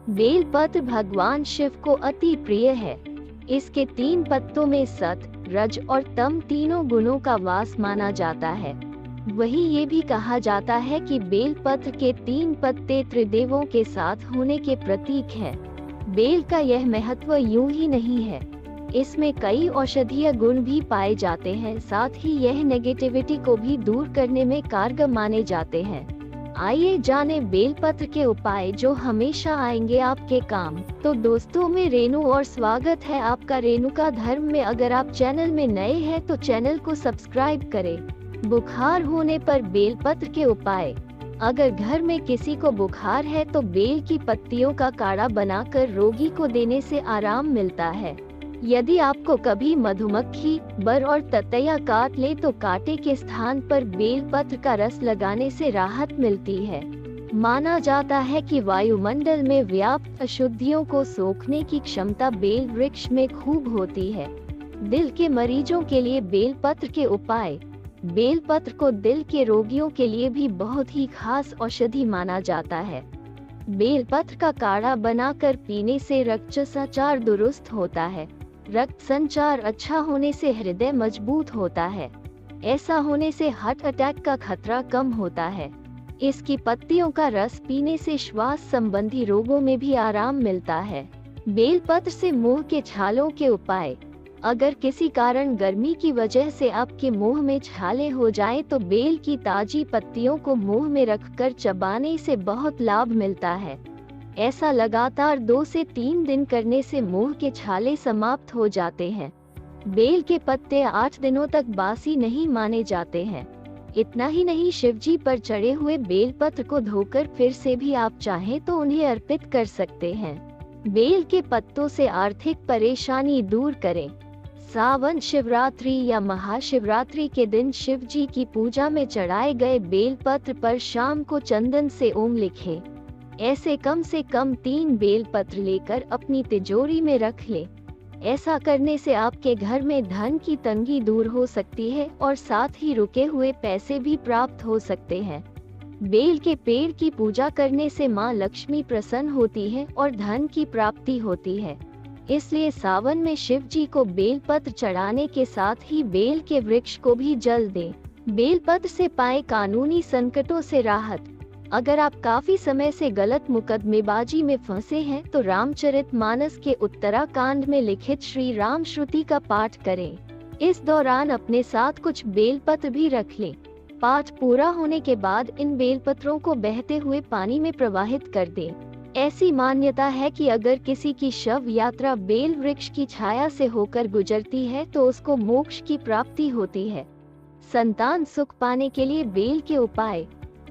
बेलपत्र भगवान शिव को अति प्रिय है। इसके 3 पत्तों में सत, रज और तम तीनों गुणों का वास माना जाता है। वही ये भी कहा जाता है कि बेलपत्र के 3 पत्ते त्रिदेवों के साथ होने के प्रतीक हैं। बेल का यह महत्व यूं ही नहीं है, इसमें कई औषधीय गुण भी पाए जाते हैं, साथ ही यह नेगेटिविटी को भी दूर करने में कारगर माने जाते हैं। आइए जाने बेलपत्र के उपाय जो हमेशा आएंगे आपके काम। तो दोस्तों, मैं रेणु और स्वागत है आपका रेणुका धर्म में। अगर आप चैनल में नए हैं तो चैनल को सब्सक्राइब करें। बुखार होने पर बेलपत्र के उपाय। अगर घर में किसी को बुखार है तो बेल की पत्तियों का काढ़ा बनाकर रोगी को देने से आराम मिलता है। यदि आपको कभी मधुमक्खी, बर और ततैया काट ले तो कांटे के स्थान पर बेलपत्र का रस लगाने से राहत मिलती है। माना जाता है कि वायुमंडल में व्याप्त अशुद्धियों को सोखने की क्षमता बेल वृक्ष में खूब होती है। दिल के मरीजों के लिए बेलपत्र के उपाय। बेलपत्र को दिल के रोगियों के लिए भी बहुत ही खास औषधि माना जाता है। बेलपत्र का काढ़ा बनाकर पीने से रक्त संचार दुरुस्त होता है। रक्त संचार अच्छा होने से हृदय मजबूत होता है। ऐसा होने से हार्ट अटैक का खतरा कम होता है। इसकी पत्तियों का रस पीने से श्वास संबंधी रोगों में भी आराम मिलता है। बेलपत्र से मुंह के छालों के उपाय। अगर किसी कारण गर्मी की वजह से आपके मुंह में छाले हो जाएं तो बेल की ताजी पत्तियों को मुंह में रखकर चबाने से बहुत लाभ मिलता है। ऐसा लगातार 2 से 3 दिन करने से मुंह के छाले समाप्त हो जाते हैं। बेल के पत्ते 8 दिनों तक बासी नहीं माने जाते हैं। इतना ही नहीं, शिवजी पर चढ़े हुए बेलपत्र को धोकर फिर से भी आप चाहें तो उन्हें अर्पित कर सकते हैं। बेल के पत्तों से आर्थिक परेशानी दूर करें। सावन शिवरात्रि या महाशिवरात्रि के दिन शिवजी की पूजा में चढ़ाए गए बेलपत्र पर शाम को चंदन से ओम लिखें। ऐसे कम से कम 3 बेलपत्र लेकर अपनी तिजोरी में रख लें। ऐसा करने से आपके घर में धन की तंगी दूर हो सकती है और साथ ही रुके हुए पैसे भी प्राप्त हो सकते हैं। बेल के पेड़ की पूजा करने से मां लक्ष्मी प्रसन्न होती है और धन की प्राप्ति होती है। इसलिए सावन में शिव जी को बेलपत्र चढ़ाने के साथ ही बेल के वृक्ष को भी जल दें। बेलपत्र से पाए कानूनी संकटों से राहत। अगर आप काफी समय से गलत मुकदमेबाजी में फंसे हैं तो रामचरितमानस के उत्तराकांड में लिखित श्री राम श्रुति का पाठ करें। इस दौरान अपने साथ कुछ बेलपत्र भी रख लें। पाठ पूरा होने के बाद इन बेलपत्रों को बहते हुए पानी में प्रवाहित कर दें। ऐसी मान्यता है कि अगर किसी की शव यात्रा बेल वृक्ष की छाया से होकर गुजरती है तो उसको मोक्ष की प्राप्ति होती है। संतान सुख पाने के लिए बेल के उपाय।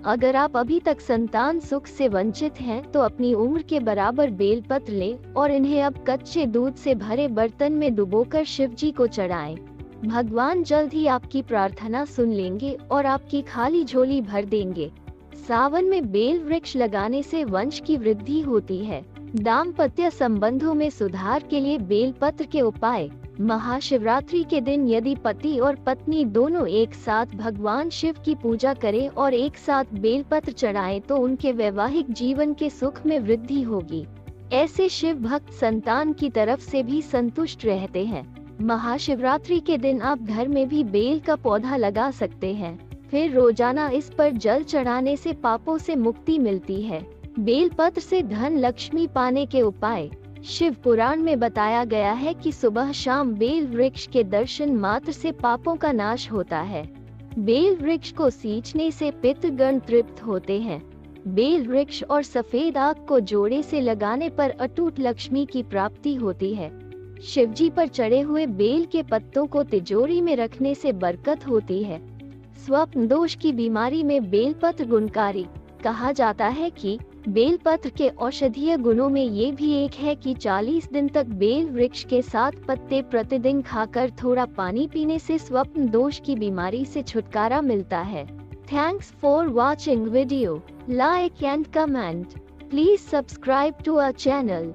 अगर आप अभी तक संतान सुख से वंचित हैं तो अपनी उम्र के बराबर बेलपत्र लें और इन्हें अब कच्चे दूध से भरे बर्तन में डुबोकर शिवजी को चढ़ाएं। भगवान जल्द ही आपकी प्रार्थना सुन लेंगे और आपकी खाली झोली भर देंगे। सावन में बेल वृक्ष लगाने से वंश की वृद्धि होती है। दाम्पत्य संबंधों में सुधार के लिए बेलपत्र के उपाय। महाशिवरात्रि के दिन यदि पति और पत्नी दोनों एक साथ भगवान शिव की पूजा करें और एक साथ बेलपत्र चढ़ाएं तो उनके वैवाहिक जीवन के सुख में वृद्धि होगी। ऐसे शिव भक्त संतान की तरफ से भी संतुष्ट रहते हैं। महाशिवरात्रि के दिन आप घर में भी बेल का पौधा लगा सकते हैं। फिर रोजाना इस पर जल चढ़ाने से पापों से मुक्ति मिलती है। बेलपत्र से धन लक्ष्मी पाने के उपाय। शिव पुराण में बताया गया है कि सुबह शाम बेल वृक्ष के दर्शन मात्र से पापों का नाश होता है। बेल वृक्ष को सींचने से पितृगण तृप्त होते हैं। बेल वृक्ष और सफेद आग को जोड़े से लगाने पर अटूट लक्ष्मी की प्राप्ति होती है। शिवजी पर चढ़े हुए बेल के पत्तों को तिजोरी में रखने से बरकत होती है। स्वप्न दोष की बीमारी में बेलपत्र गुणकारी। कहा जाता है कि बेलपत्र के औषधीय गुणों में ये भी एक है कि 40 दिन तक बेल वृक्ष के 7 पत्ते प्रतिदिन खाकर थोड़ा पानी पीने से स्वप्न दोष की बीमारी से छुटकारा मिलता है। Thanks for watching video. Like and comment. Please subscribe to our channel.